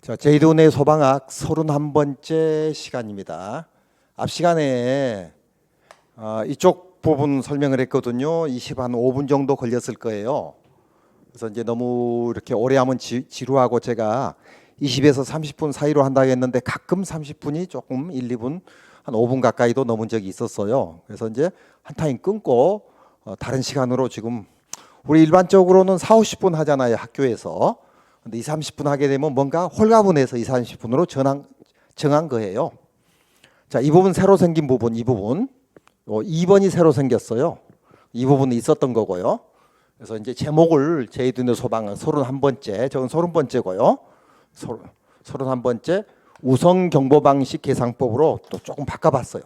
자, 제이드운의 소방학 31번째 시간입니다. 앞 시간에 이쪽 부분 설명을 했거든요. 25분 정도 걸렸을 거예요. 그래서 이제 너무 이렇게 오래 하면 지루하고 제가 20에서 30분 사이로 한다고 했는데 가끔 30분이 조금 1, 2분 한 5분 가까이도 넘은 적이 있었어요. 그래서 이제 한 타임 끊고 다른 시간으로 지금 우리 일반적으로는 4, 50분 하잖아요, 학교에서. 근데 2, 30분 하게 되면 뭔가 홀가분해서 2, 30분으로 정한 거예요. 자, 이 부분 새로 생긴 부분, 이 부분 2번이 새로 생겼어요. 이 부분이 있었던 거고요. 그래서 이제 제목을 제이드운의 소방은 31번째, 저건 30번째고요. 31번째 우선 경보 방식 계상법으로 또 조금 바꿔봤어요.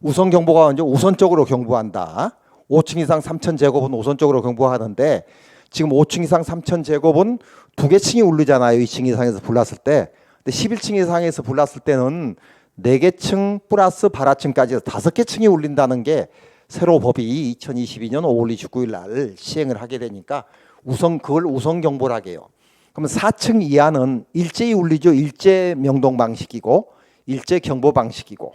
우선 경보가 이제 우선적으로 경보한다. 5층 이상 3,000제곱은 우선적으로 경보하는데 지금 5층 이상 3,000제곱은 2개 층이 울리잖아요. 2층 이상에서 불났을 때. 근데 11층 이상에서 불났을 때는 4개 층 플러스 발하층까지 해서 5개 층이 울린다는 게 새로 법이 2022년 5월 29일 날 시행을 하게 되니까 그걸 우선 경보를 하게 해요. 그러면 4층 이하는 일제히 울리죠. 일제 명동 방식이고 일제 경보 방식이고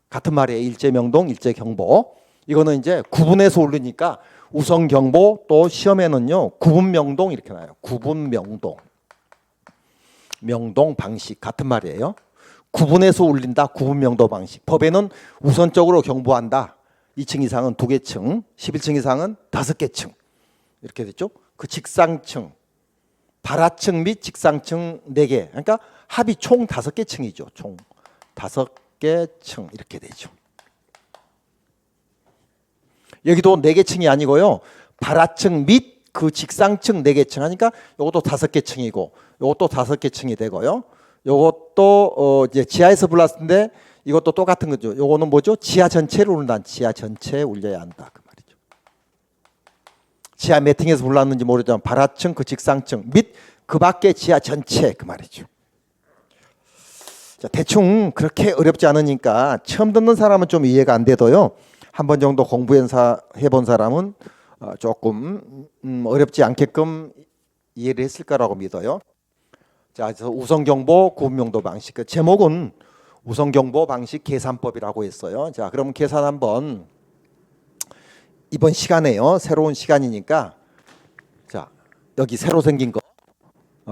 같은 말이에요. 일제 명동, 일제 경보. 이거는 이제 구분해서 울리니까 우선 경보, 또 시험에는요 구분 명동 이렇게 나와요. 구분 명동, 명동 방식 같은 말이에요. 구분해서 울린다. 구분 명동 방식. 법에는 우선적으로 경보한다. 2층 이상은 2개 층, 11층 이상은 5개 층 이렇게 됐죠. 그 직상층, 발하층 및 직상층 4개. 그러니까 합이 총 5개 층이죠. 총 5개 층 이렇게 되죠. 여기도 4개 층이 아니고요. 발하층 및 그 직상층 4개 층 하니까 이것도 5개 층이고 이것도 5개 층이 되고요. 이것도 이제 지하에서 불났는데 이것도 똑같은 거죠. 이거는 뭐죠? 지하 전체를 울린다. 지하 전체에 울려야 한다. 그 말이죠. 지하 몇 층에서 불났는지 모르지만 발하층, 그 직상층 및 그 밖에 지하 전체 그 말이죠. 자, 대충 그렇게 어렵지 않으니까 처음 듣는 사람은 좀 이해가 안 돼도요. 한 번 정도 공부해본 사람은 조금 어렵지 않게끔 이해를 했을 거라고 믿어요. 자, 그래서 우선경보 구분명도 방식. 그 제목은 우선경보 방식 계산법이라고 했어요. 자, 그럼 계산 한번 이번 시간에요. 새로운 시간이니까 자, 여기 새로 생긴 거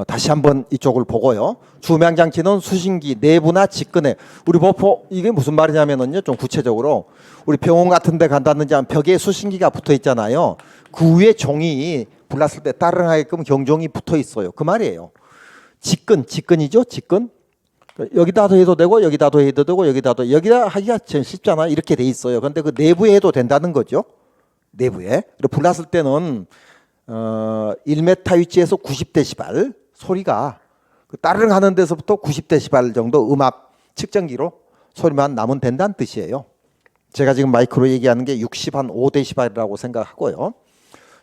다시 한번 이쪽을 보고요. 주명장치는 수신기 내부나 직근에 우리 보포 이게 무슨 말이냐면은요. 좀 구체적으로 우리 병원 같은 데 간다든지 하면 벽에 수신기가 붙어 있잖아요. 그 위에 종이 불났을 때 따릉하게끔 경종이 붙어 있어요. 그 말이에요. 직근이죠. 직근. 여기다도 해도 되고 여기다도 해도 되고 여기다 하기가 제일 쉽잖아요. 이렇게 돼 있어요. 그런데 그 내부에 해도 된다는 거죠. 내부에. 불났을 때는 1m 위치에서 90dB 소리가 따르릉 하는 데서부터 90dB 정도 음압 측정기로 소리만 나면 된다는 뜻이에요. 제가 지금 마이크로 얘기하는 게 65dB이라고 생각하고요.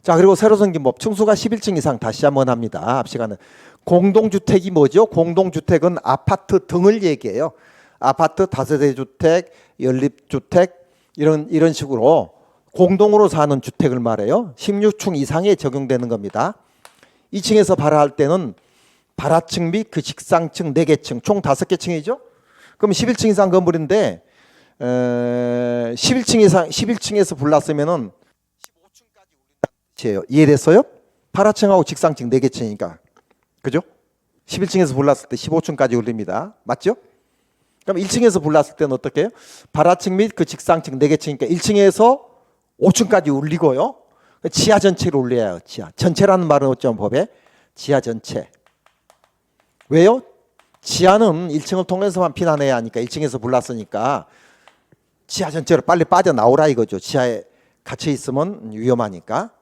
자, 그리고 새로 생긴 법 층수가 11층 이상 다시 한번 합니다. 앞 시간에 공동주택이 뭐죠? 공동주택은 아파트 등을 얘기해요. 아파트, 다세대 주택, 연립주택 이런 식으로 공동으로 사는 주택을 말해요. 16층 이상에 적용되는 겁니다. 2층에서 발하할 때는 발하층 및 그 직상층 4개 층, 총 5개 층이죠. 그럼 11층 이상 건물인데 11층에서 불났으면은 15층까지 울린다는 뜻이에요. 이해됐어요? 발하층하고 직상층 4개 층이니까. 그죠? 11층에서 불났을 때 15층까지 울립니다. 맞죠? 그럼 1층에서 불났을 때는 어떻게 해요? 발하층 및 그 직상층 4개 층이니까 1층에서 5층까지 울리고요. 지하 전체를 울려야 해요. 지하. 전체라는 말은 어쩌면 법에 지하 전체. 왜요? 지하는 1층을 통해서만 피난해야 하니까 1층에서 불났으니까 지하 전체로 빨리 빠져나오라 이거죠. 지하에 갇혀 있으면 위험하니까.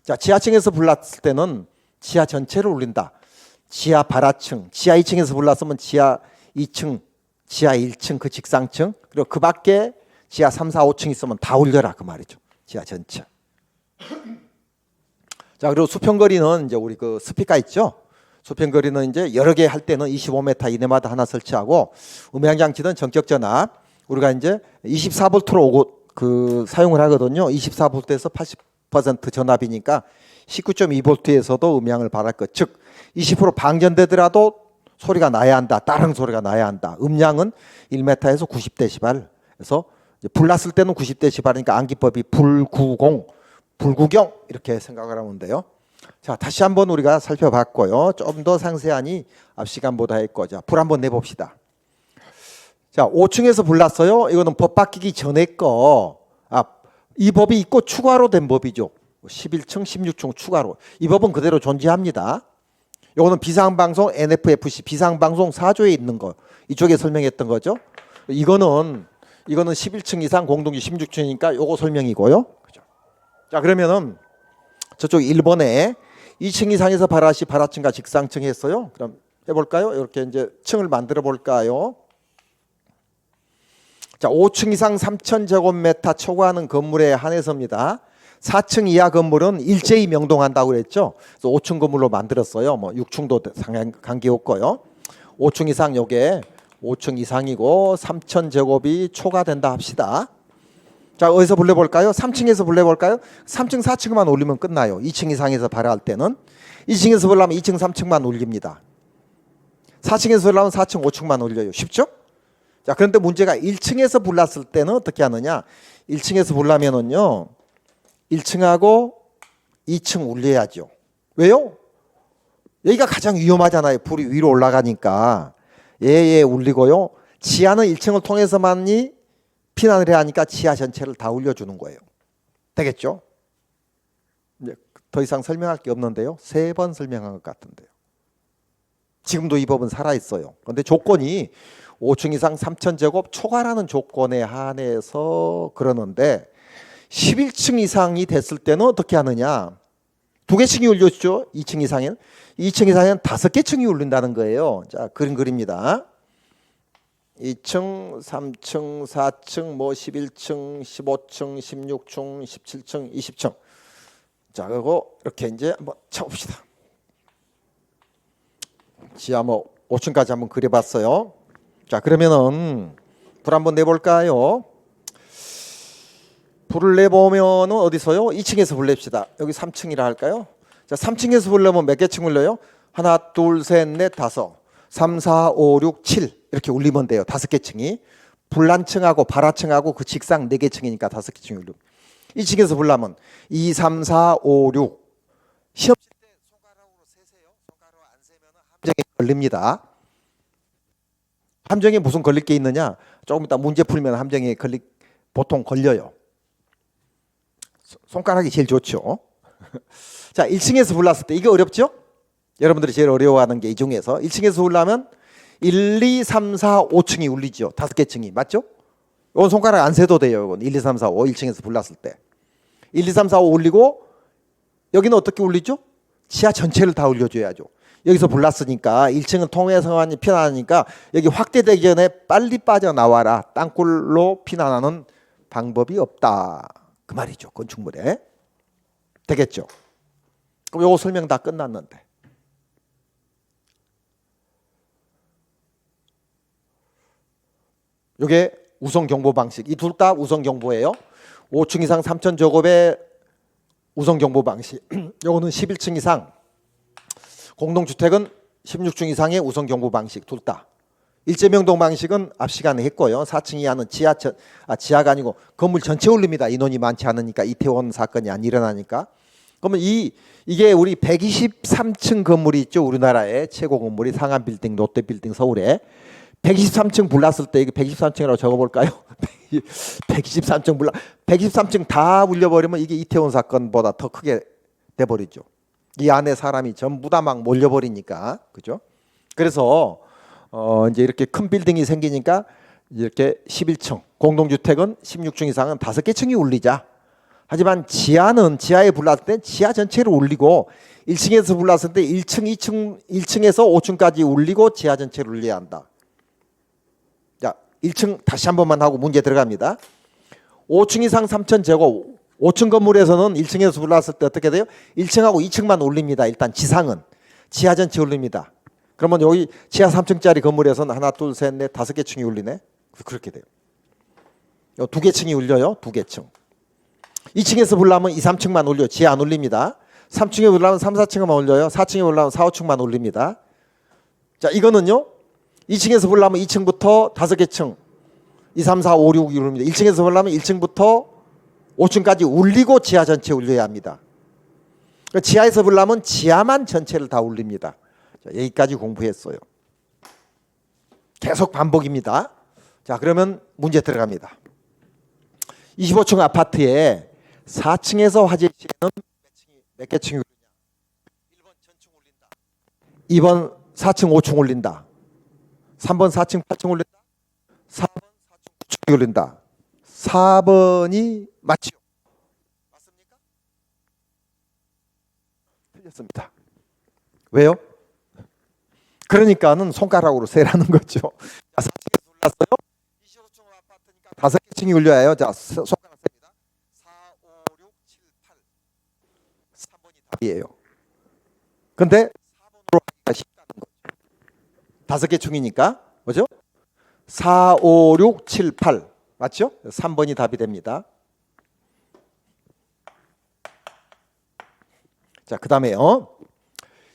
자, 지하층에서 불났을 때는 지하 전체를 울린다. 지하 발하층, 지하 2층에서 불났으면 지하 2층, 지하 1층 그 직상층 그리고 그 밖에 지하 3, 4, 5층 있으면 다 울려라 그 말이죠. 지하 전체. 자, 그리고 수평거리는 이제 우리 그 스피커 있죠. 수평거리는 이제 여러 개 할 때는 25m 이내마다 하나 설치하고 음향장치는 전격 전압 우리가 이제 24V로 사용을 하거든요. 24V에서 80% 전압이니까 19.2V에서도 음향을 발할 것. 즉 20% 방전되더라도 소리가 나야 한다. 다른 소리가 나야 한다. 음량은 1m에서 90dB. 그래서 불났을 때는 90dB니까 암기법이 불구공, 불구경 이렇게 생각을 하면 돼요. 자, 다시 한번 우리가 살펴봤고요. 좀 더 상세하니 앞 시간보다 했고, 자, 불 한번 내봅시다. 자, 5층에서 불났어요. 이거는 법 바뀌기 전에 거. 이 법이 있고 추가로 된 법이죠. 11층, 16층 추가로. 이 법은 그대로 존재합니다. 이거는 비상방송 NFFC 비상방송 4조에 있는 거. 이쪽에 설명했던 거죠. 이거는 11층 이상 공동주 16층이니까 요거 설명이고요. 그죠? 자, 그러면은 저쪽 1번에 2층 이상에서 발화층과 직상층 했어요. 그럼 해볼까요? 이렇게 이제 층을 만들어 볼까요? 자, 5층 이상 3,000제곱미터 초과하는 건물에 한해서입니다. 4층 이하 건물은 일제히 명동한다고 그랬죠. 그래서 5층 건물로 만들었어요. 뭐 6층도 관계없고요. 5층 이상 요게 5층 이상이고 3,000제곱이 초과된다 합시다. 자, 어디서 불러볼까요? 3층에서 불러볼까요? 3층, 4층만 올리면 끝나요. 2층 이상에서 발화할 때는 2층에서 불러면 2층, 3층만 올립니다. 4층에서 불러면 4층, 5층만 올려요. 쉽죠? 자, 그런데 문제가 1층에서 불났을 때는 어떻게 하느냐? 1층에서 불나면은요, 1층하고 2층 올려야죠. 왜요? 여기가 가장 위험하잖아요. 불이 위로 올라가니까. 예, 울리고요. 지하는 1층을 통해서만이 피난을 해야 하니까 지하 전체를 다 올려주는 거예요. 되겠죠? 이제 더 이상 설명할 게 없는데요. 3번 설명한 것 같은데요. 지금도 이 법은 살아있어요. 그런데 조건이 5층 이상 3,000제곱 초과라는 조건에 한해서 그러는데 11층 이상이 됐을 때는 어떻게 하느냐? 2개 층이 울려주죠. 2층 이상에는. 2층 이상에는 5개 층이 울린다는 거예요. 자, 그림 그립니다. 2층, 3층, 4층, 뭐 11층, 15층, 16층, 17층, 20층. 자, 그리고 이렇게 이제 한번 쳐봅시다. 지하 뭐 5층까지 한번 그려봤어요. 자, 그러면은 불 한번 내볼까요? 불을 내보면은 어디서요? 2층에서 불 냅시다. 여기 3층이라 할까요? 자, 3층에서 불 내면 몇 개 층 울려요? 하나, 둘, 셋, 넷, 다섯. 3, 4, 5, 6, 7 이렇게 울리면 돼요. 5개 층이. 불난층하고 발화층하고 그 직상 4개 층이니까 5개 층이 울리고. 2층에서 불나면 2, 3, 4, 5, 6. 시험 칠 때 손가락으로 세세요. 손가락으로 안 세면 함정에 걸립니다. 함정에 무슨 걸릴 게 있느냐? 조금 이따 문제 풀면 함정에 보통 걸려요. 손가락이 제일 좋죠. 자, 1층에서 불났을 때 이게 어렵죠? 여러분들이 제일 어려워하는 게 이 중에서 1층에서 울리면 1, 2, 3, 4, 5층이 울리죠. 5개 층이. 맞죠? 이건 손가락 안 세도 돼요. 이건 1, 2, 3, 4, 5 1층에서 불났을 때 1, 2, 3, 4, 5 울리고 여기는 어떻게 울리죠? 지하 전체를 다 울려줘야죠. 여기서 불났으니까 1층은 통해서만이 피난하니까 여기 확대되기 전에 빨리 빠져나와라. 땅굴로 피난하는 방법이 없다. 그 말이죠. 건축물에. 되겠죠? 그럼 요거 설명 다 끝났는데. 요게 우선 경보 방식. 이 둘 다 우선 경보예요. 5층 이상 3,000제곱의 우선 경보 방식. 요거는 11층 이상. 공동주택은 16층 이상의 우선 경보 방식 둘 다. 일제명동 방식은 앞 시간에 했고요. 4층 이하는 지하가 아니고 건물 전체 올립니다. 인원이 많지 않으니까 이태원 사건이 안 일어나니까. 그러면 이게 우리 123층 건물이 있죠. 우리나라의 최고 건물이 상암빌딩, 롯데빌딩 서울에 123층 불났을 때 이게 123층이라고 적어볼까요? 123층 123층 다 울려버리면 이게 이태원 사건보다 더 크게 돼버리죠. 이 안에 사람이 전부 다 막 몰려버리니까, 그죠? 그래서 이제 이렇게 큰 빌딩이 생기니까 이렇게 11층, 공동주택은 16층 이상은 5개 층이 울리자. 하지만 지하에 불났을 때 지하 전체를 울리고 1층에서 불났을 때 1층, 1층에서 5층까지 울리고 지하 전체를 울려야 한다. 자, 1층 다시 한 번만 하고 문제 들어갑니다. 5층 이상 3,000제곱 5층 건물에서는 1층에서 불났을 때 어떻게 돼요? 1층하고 2층만 올립니다. 일단 지상은. 지하 전체 올립니다. 그러면 여기 지하 3층짜리 건물에서는 하나, 둘, 셋, 넷, 5개 층이 울리네. 그렇게 돼요. 2개 층이 울려요. 2개 층. 2층에서 불나면 2, 3층만 올려요. 지하 안 올립니다. 3층에 올라면 3, 4층만 올려요. 4층에 올라면 4, 5층만 올립니다. 자, 이거는요. 2층에서 보려면 2층부터 5개 층 2, 3, 4, 5, 6 이럽니다. 1층에서 보려면 1층부터 5층까지 울리고 지하 전체 울려야 합니다. 그러니까 지하에서 보려면 지하만 전체를 다 울립니다. 자, 여기까지 공부했어요. 계속 반복입니다. 자, 그러면 문제 들어갑니다. 25층 아파트에 4층에서 화재 시에는 몇 개 층이 울리냐? 1번 전층 울린다. 2번 4층 5층 울린다. 3번 4층 8층 울린다. 4번 4층 9층 울린다. 4번이 맞지요? 맞습니까? 틀렸습니다. 왜요? 그러니까는 손가락으로 세라는 거죠. 4층에서 울렸어요. 25층 아파트니까 5개 층이 울려야 해요. 자, 손가락 셉니다. 4, 5, 6, 7, 8. 3번이 답이에요. 근데 4번으로 하기가 쉽다는 거죠. 5개 층이니까. 뭐죠? 4, 5, 6, 7, 8. 맞죠? 3번이 답이 됩니다. 자, 그다음에요.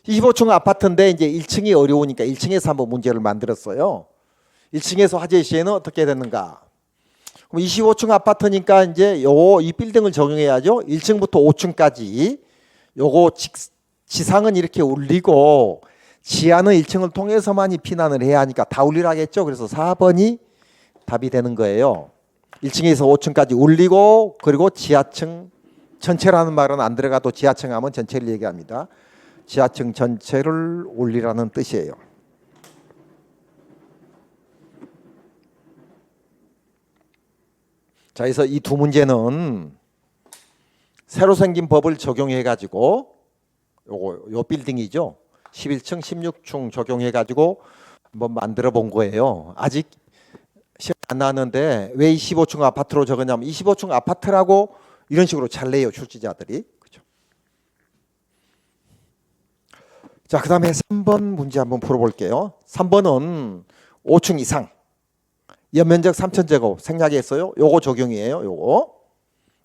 25층 아파트인데 이제 1층이 어려우니까 1층에서 한번 문제를 만들었어요. 1층에서 화재 시에는 어떻게 되는가? 그럼 25층 아파트니까 이제 이 빌딩을 적용해야죠. 1층부터 5층까지 요거 지상은 이렇게 울리고 지하는 1층을 통해서만이 피난을 해야 하니까 다 울리라겠죠. 그래서 4번이 답이 되는 거예요. 1층에서 5층까지 울리고 그리고 지하층 전체라는 말은 안 들어가도 지하층 하면 전체를 얘기합니다. 지하층 전체를 울리라는 뜻이에요. 자, 그래서 이 두 문제는 새로 생긴 법을 적용해 가지고 요 빌딩이죠. 11층, 16층 적용해 가지고 한번 만들어 본 거예요. 아직 시험 안 나왔는데 왜 25층 아파트로 적었냐면 25층 아파트라고 이런 식으로 잘 내요, 출제자들이. 그죠? 자, 그다음에 3번 문제 한번 풀어 볼게요. 3번은 5층 이상 연면적 3,000제곱 생략했어요. 요거 적용이에요. 요거.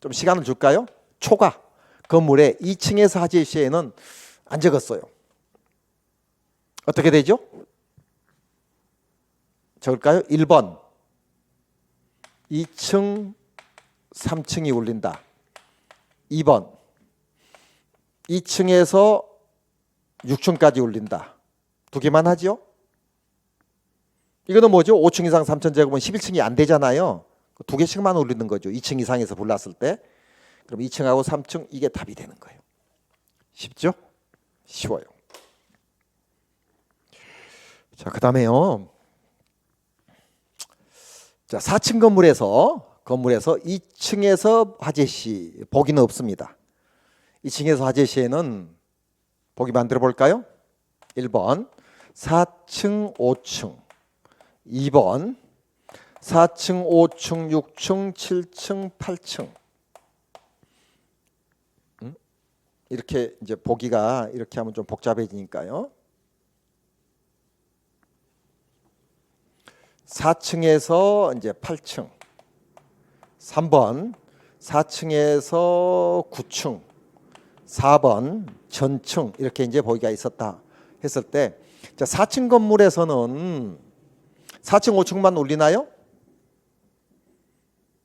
좀 시간을 줄까요? 초과 건물에 2층에서 화재 시에는 안 적었어요. 어떻게 되죠? 적을까요? 1번 2층 3층이 울린다. 2번 2층에서 6층까지 울린다. 두 개만 하죠? 이거는 뭐죠? 5층 이상 3,000제곱은 11층이 안 되잖아요. 두 개씩만 울리는 거죠. 2층 이상에서 불났을 때. 그럼 2층하고 3층 이게 답이 되는 거예요. 쉽죠? 쉬워요. 자, 그다음에요. 자, 4층 건물에서 2층에서 화재 시 보기는 없습니다. 2층에서 화재 시에는 보기 만들어 볼까요? 1번 4층 5층 2번 4층 5층 6층 7층 8층 이렇게 이제 보기가 이렇게 하면 좀 복잡해지니까요. 4층에서 이제 8층 3번 4층에서 9층 4번 전층 이렇게 이제 보기가 있었다 했을 때 자, 4층 건물에서는 4층 5층만 울리나요?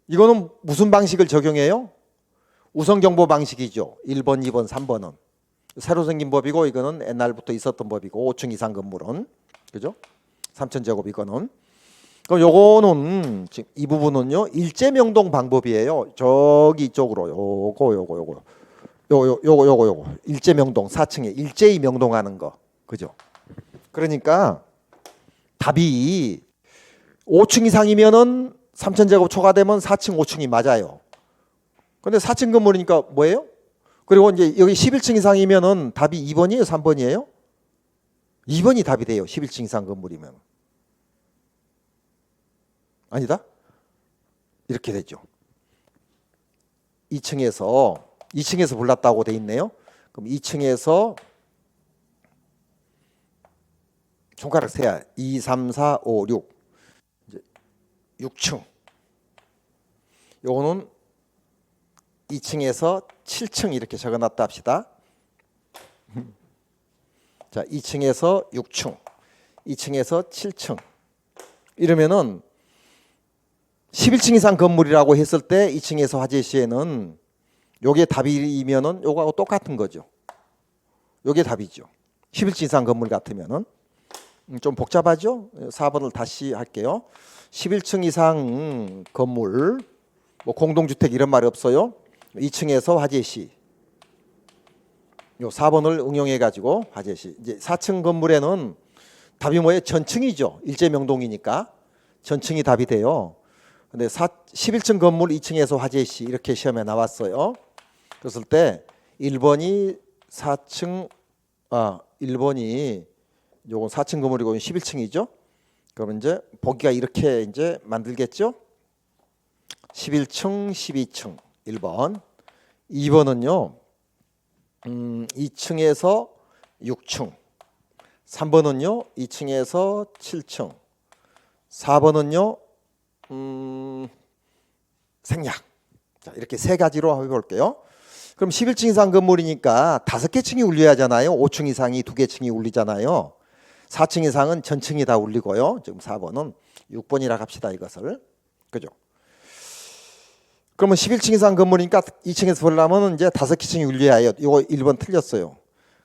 이거는 무슨 방식을 적용해요? 우선경보 방식이죠. 1번, 2번, 3번은 새로 생긴 법이고 이거는 옛날부터 있었던 법이고 5층 이상 건물은 그죠? 3,000제곱 이거는 그럼 요거는 지금 이 부분은요 일제명동 방법이에요. 저기 이쪽으로 요거 일제명동 4층에 일제히 명동하는 거 그죠? 그러니까 답이 5층 이상이면은 3,000제곱 초과되면 4층 5층이 맞아요. 근데 4층 건물이니까 뭐예요? 그리고 이제 여기 11층 이상이면은 답이 2번이에요, 3번이에요? 2번이 답이 돼요. 11층 이상 건물이면. 아니다? 이렇게 되죠. 2층에서 불났다고 돼 있네요. 그럼 2층에서 손가락 세야 2, 3, 4, 5, 6 이제 6층 요거는 2층에서 7층 이렇게 적어놨다 합시다. 자, 2층에서 6층 2층에서 7층. 이러면은 11층 이상 건물이라고 했을 때 2층에서 화재 시에는 요게 답이면은 요거하고 똑같은 거죠. 요게 답이죠. 11층 이상 건물 같으면은 좀 복잡하죠? 4번을 다시 할게요. 11층 이상 건물, 뭐 공동주택 이런 말이 없어요. 2층에서 화재 시. 요 4번을 응용해 가지고 화재 시. 이제 4층 건물에는 답이 뭐예요? 전층이죠. 일제 명동이니까 전층이 답이 돼요. 근데 11층 건물 2층에서 화재 시 이렇게 시험에 나왔어요. 그랬을 때 1번이 1번이 요건 4층 건물이고 11층이죠. 그러면 이제 보기가 이렇게 이제 만들겠죠. 11층, 12층 1번. 2번은요. 2층에서 6층. 3번은요. 2층에서 7층. 4번은요. 생략. 자, 이렇게 세 가지로 해볼게요. 그럼 11층 이상 건물이니까 5개 층이 울려야 하잖아요. 5층 이상이 2개 층이 울리잖아요. 4층 이상은 전층이 다 울리고요. 지금 4번은 6번이라 합시다. 이것을. 그죠? 그러면 11층 이상 건물이니까 2층에서 보려면 이제 5개 층이 울려야 해요. 이거 1번 틀렸어요.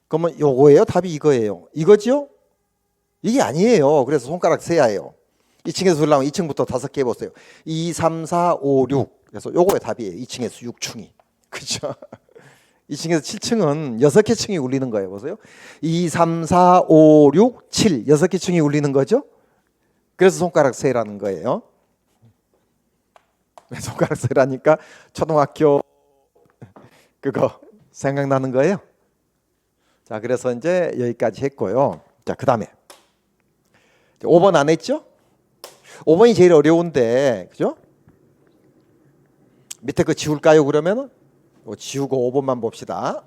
그러면 요거예요? 답이 이거예요. 이거죠? 이게 아니에요. 그래서 손가락 세야 해요. 2층에서 보려면 2층부터 5개 해보세요. 2, 3, 4, 5, 6. 그래서 요거의 답이에요. 2층에서 6층이. 그죠? 2층에서 7층은 6개 층이 울리는 거예요. 보세요. 2, 3, 4, 5, 6, 7. 6개 층이 울리는 거죠? 그래서 손가락 세라는 거예요. 손가락 세라니까 초등학교 그거 생각나는 거예요. 자, 그래서 이제 여기까지 했고요. 자, 그다음에 5번 안 했죠? 5번이 제일 어려운데, 그죠? 밑에 거 지울까요? 그러면은 지우고 5번만 봅시다.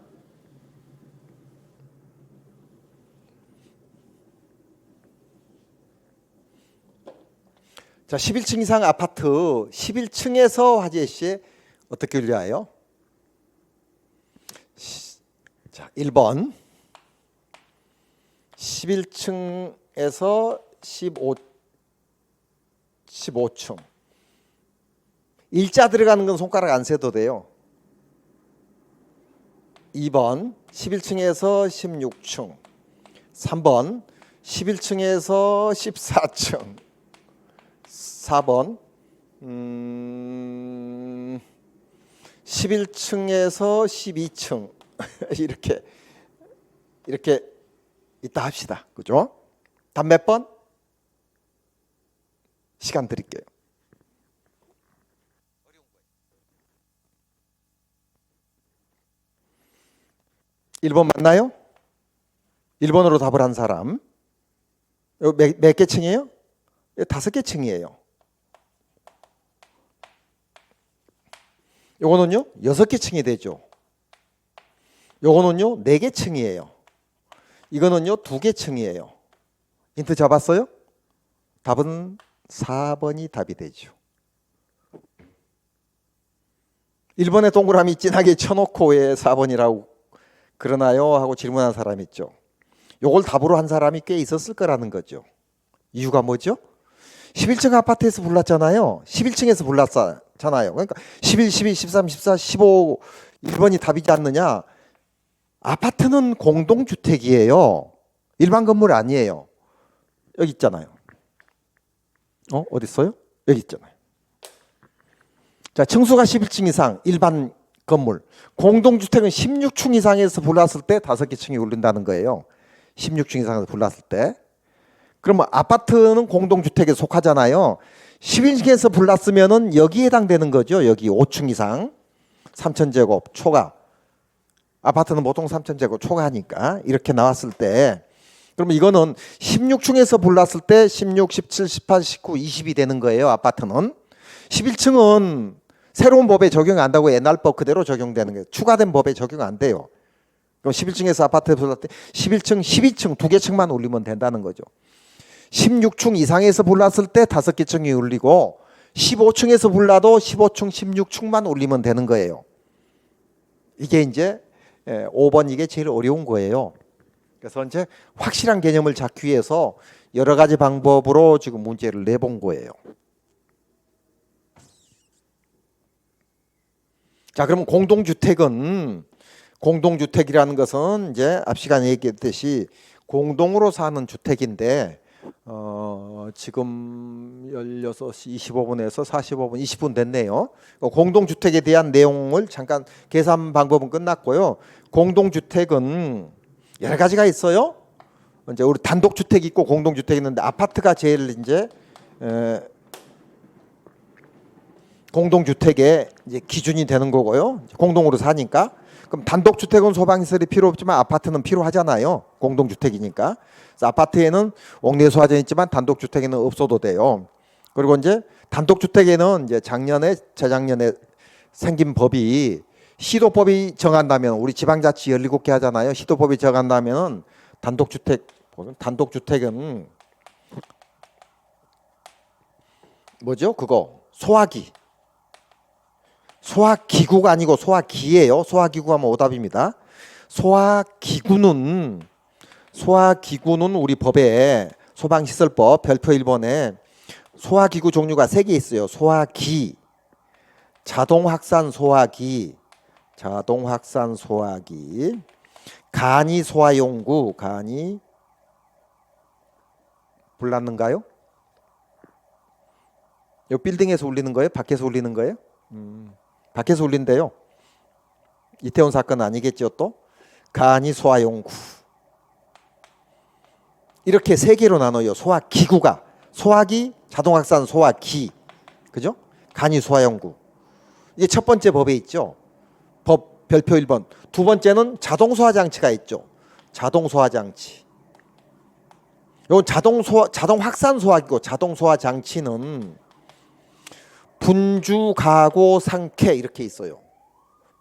자, 11층 이상 아파트 11층에서 화재 시에 어떻게 울려요? 자, 1번 11층에서 15층. 일자 들어가는 건 손가락 안 세도 돼요. 2번 11층에서 16층. 3번 11층에서 14층. 4번 11층에서 12층. 이렇게 이따 합시다. 그죠? 답 몇 번? 시간 드릴게요. 1번 맞나요? 1번으로 답을 한 사람. 몇 개 층이에요? 5개 층이에요. 요거는요 6개 층이 되죠. 요거는요 4개 층이에요. 이거는요 2개 층이에요. 힌트 잡았어요? 답은 4번이 답이 되죠. 1번에 동그라미 진하게 쳐놓고 왜 4번이라고 그러나요? 하고 질문한 사람 있죠. 요걸 답으로 한 사람이 꽤 있었을 거라는 거죠. 이유가 뭐죠? 11층 아파트에서 불났잖아요. 11층에서 불났잖아요. 그러니까 11, 12, 13, 14, 15 1번이 답이지 않느냐? 아파트는 공동주택이에요. 일반 건물 아니에요. 여기 있잖아요. 어디 있어요? 여기 있잖아요. 자, 층수가 11층 이상 일반 건물. 공동주택은 16층 이상에서 불났을 때 5개 층이 울린다는 거예요. 16층 이상에서 불났을 때. 그러면 아파트는 공동주택에 속하잖아요. 11층에서 불났으면은 여기에 해당되는 거죠. 여기 5층 이상 3,000제곱 초과. 아파트는 보통 3,000제곱 초과하니까 이렇게 나왔을 때 그러면 이거는 16층에서 불났을 때 16, 17, 18, 19, 20이 되는 거예요. 아파트는. 11층은 새로운 법에 적용 안 된다고 옛날 법 그대로 적용되는 거예요. 추가된 법에 적용 안 돼요. 그럼 11층에서 아파트에 불났을 때 11층, 12층 2개 층만 울리면 된다는 거죠. 16층 이상에서 불났을 때 5개 층이 울리고 15층에서 불나도 15층, 16층만 울리면 되는 거예요. 이게 이제 5번 이게 제일 어려운 거예요. 그래서 이제 확실한 개념을 잡기 위해서 여러 가지 방법으로 지금 문제를 내본 거예요. 자, 그러면 공동주택이라는 것은 이제 앞 시간에 얘기했듯이 공동으로 사는 주택인데 지금 16시 25분에서 45분, 20분 됐네요. 공동주택에 대한 내용을 잠깐 계산 방법은 끝났고요. 공동주택은 여러 가지가 있어요. 이제 우리 단독주택 있고 공동주택 있는데 아파트가 제일 이제 공동주택의 이제 기준이 되는 거고요. 공동으로 사니까. 그럼 단독주택은 소방시설이 필요 없지만 아파트는 필요하잖아요. 공동주택이니까. 그래서 아파트에는 옥내 소화전 있지만 단독주택에는 없어도 돼요. 그리고 이제 단독주택에는 이제 재작년에 생긴 법이 시도법이 정한다면 우리 지방자치 17개 하잖아요. 시도법이 정한다면 단독주택은 뭐죠? 그거 소화기구가 아니고 소화기예요. 소화기구 하면 오답입니다. 소화기구는 우리 법에 소방시설법 별표 1번에 소화기구 종류가 3개 있어요. 소화기, 자동확산 소화기, 간이 소화용구, 간이 불났는가요? 이 빌딩에서 울리는 거예요? 밖에서 울리는 거예요? 밖에서 울린대요. 이태원 사건 아니겠죠 또? 간이 소화용구. 이렇게 3개로 나눠요. 소화기구가. 소화기, 자동확산 소화기. 그죠? 간이 소화용구. 이게 첫 번째 법에 있죠. 법 별표 1번. 두 번째는 자동소화장치가 있죠. 자동소화장치. 이건 자동확산 소화기고 자동소화장치는 분주, 가고, 상쾌 이렇게 있어요.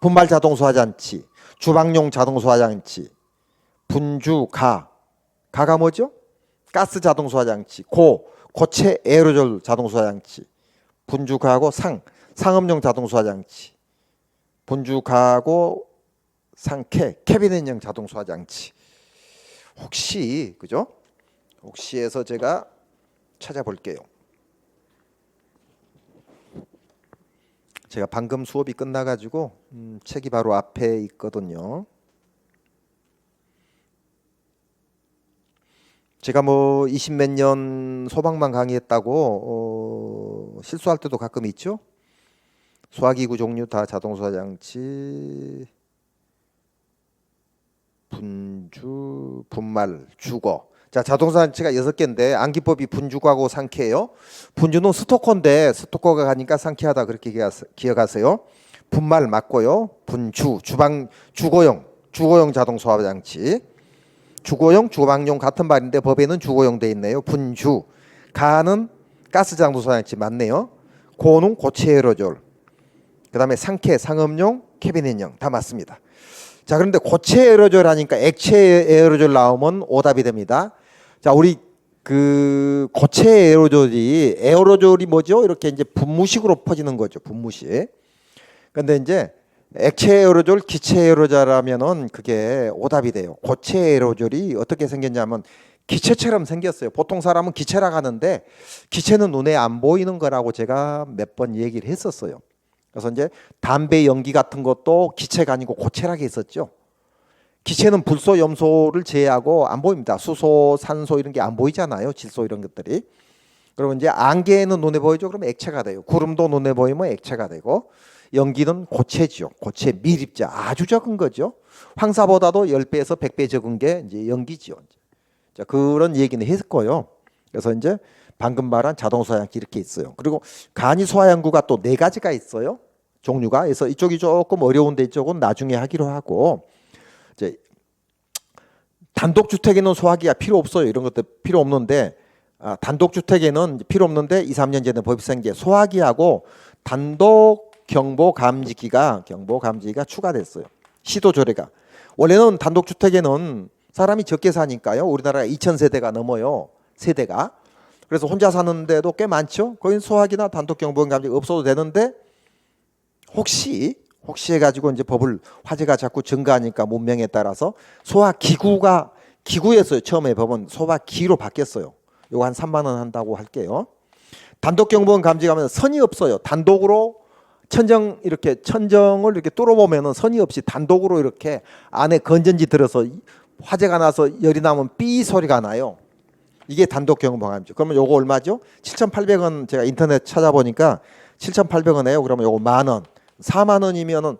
분말 자동소화장치, 주방용 자동소화장치, 분주, 가가 뭐죠? 가스 자동소화장치, 고체 에어로졸 자동소화장치, 분주, 가고, 상업용 자동소화장치, 분주, 가고, 상쾌, 캐비넷용 자동소화장치. 혹시 그죠? 혹시해서 제가 찾아볼게요. 제가 방금 수업이 끝나가지고 책이 바로 앞에 있거든요. 제가 뭐 20몇 년 소방만 강의했다고 실수할 때도 가끔 있죠. 소화기구 종류 다 자동소화장치, 분주, 분말, 주거. 자, 자동소화장치가 6개인데 암기법이 분주하고 상쾌해요. 분주는 스토커인데 스토커가 가니까 상쾌하다 그렇게 기억하세요. 분말 맞고요. 분주, 주거용 자동소화장치. 주거용, 주방용 같은 말인데 법에는 주거용 돼 있네요. 분주. 가는 가스 자동소화장치 맞네요. 고는 고체 에어로졸. 그다음에 상쾌, 상업용, 캐비넷용 다 맞습니다. 자, 그런데 고체 에어로졸 하니까 액체 에어로졸 나오면 오답이 됩니다. 자, 우리 그 고체 에어로졸이 뭐죠? 이렇게 이제 분무식으로 퍼지는 거죠. 분무식. 근데 이제 액체 에어로졸, 기체 에어로졸하면은 그게 오답이 돼요. 고체 에어로졸이 어떻게 생겼냐면 기체처럼 생겼어요. 보통 사람은 기체라고 하는데 기체는 눈에 안 보이는 거라고 제가 몇 번 얘기를 했었어요. 그래서 이제 담배 연기 같은 것도 기체가 아니고 고체라고 했었죠. 기체는 불소, 염소를 제외하고 안 보입니다. 수소, 산소 이런 게 안 보이잖아요. 질소 이런 것들이. 그리고 이제 안개는 눈에 보이죠. 그러면 액체가 돼요. 구름도 눈에 보이면 액체가 되고 연기는 고체죠. 고체 밀입자 아주 적은 거죠. 황사보다도 10배에서 100배 적은 게 이제 연기죠. 자, 그런 얘기는 했고요. 그래서 이제 방금 말한 자동소화장치 이렇게 있어요. 그리고 간이 소화용구가 또 4가지가 있어요. 종류가. 그래서 이쪽이 조금 어려운데 이쪽은 나중에 하기로 하고 이제 단독주택에는 소화기가 필요 없어요. 이런 것들 필요 없는데 단독주택에는 필요 없는데 2, 3년 전에 법이 생긴 게 소화기하고 단독 경보 감지기가 추가됐어요. 시도 조례가. 원래는 단독주택에는 사람이 적게 사니까요. 우리나라가 2,000세대가 넘어요. 세대가. 그래서 혼자 사는데도 꽤 많죠. 거긴 소화기나 단독 경보 감지기 없어도 되는데 혹시 해가지고 이제 화재가 자꾸 증가하니까 문명에 따라서 기구였어요. 처음에 법은 소화기로 바뀌었어요. 요거 한 3만 원 한다고 할게요. 단독 경보원 감지하면 선이 없어요. 단독으로 이렇게 천정을 이렇게 뚫어보면은 선이 없이 단독으로 이렇게 안에 건전지 들어서 화재가 나서 열이 나면 삐 소리가 나요. 이게 단독 경보원 감지. 그러면 요거 얼마죠? 7,800원. 제가 인터넷 찾아보니까 7,800원이에요. 그러면 요거 만 원. 4만 원이면은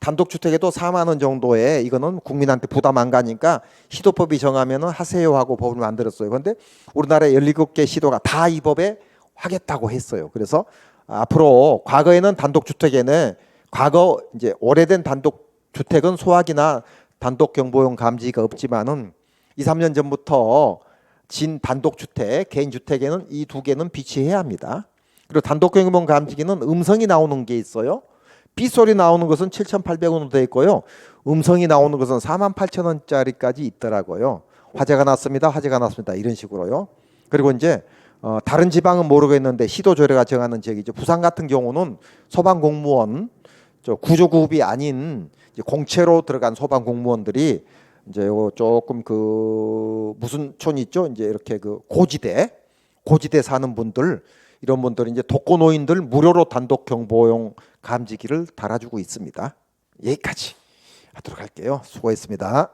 단독주택에도 4만 원 정도에 이거는 국민한테 부담 안 가니까 시도법이 정하면은 하세요 하고 법을 만들었어요. 그런데 우리나라 17개 시도가 다 이 법에 하겠다고 했어요. 그래서 앞으로 과거에는 단독주택에는 과거 이제 오래된 단독주택은 소화기나 단독경보용 감지가 없지만은 2, 3년 전부터 진 단독주택, 개인주택에는 이 두 개는 비치해야 합니다. 그리고 단독경보용 감지기는 음성이 나오는 게 있어요. 빗소리 나오는 것은 7,800원으로 되어 있고요. 음성이 나오는 것은 48,000원짜리까지 있더라고요. 화재가 났습니다. 화재가 났습니다. 이런 식으로요. 그리고 이제 다른 지방은 모르겠는데 시도조례가 정하는 지역이죠. 부산 같은 경우는 소방공무원 구조구급이 아닌 이제 공채로 들어간 소방공무원들이 이제 요 조금 그 무슨 촌 있죠? 이제 이렇게 그 고지대 사는 분들 이런 분들이 이제 독거노인들 무료로 단독 경보용 감지기를 달아주고 있습니다. 여기까지 하도록 할게요. 수고했습니다.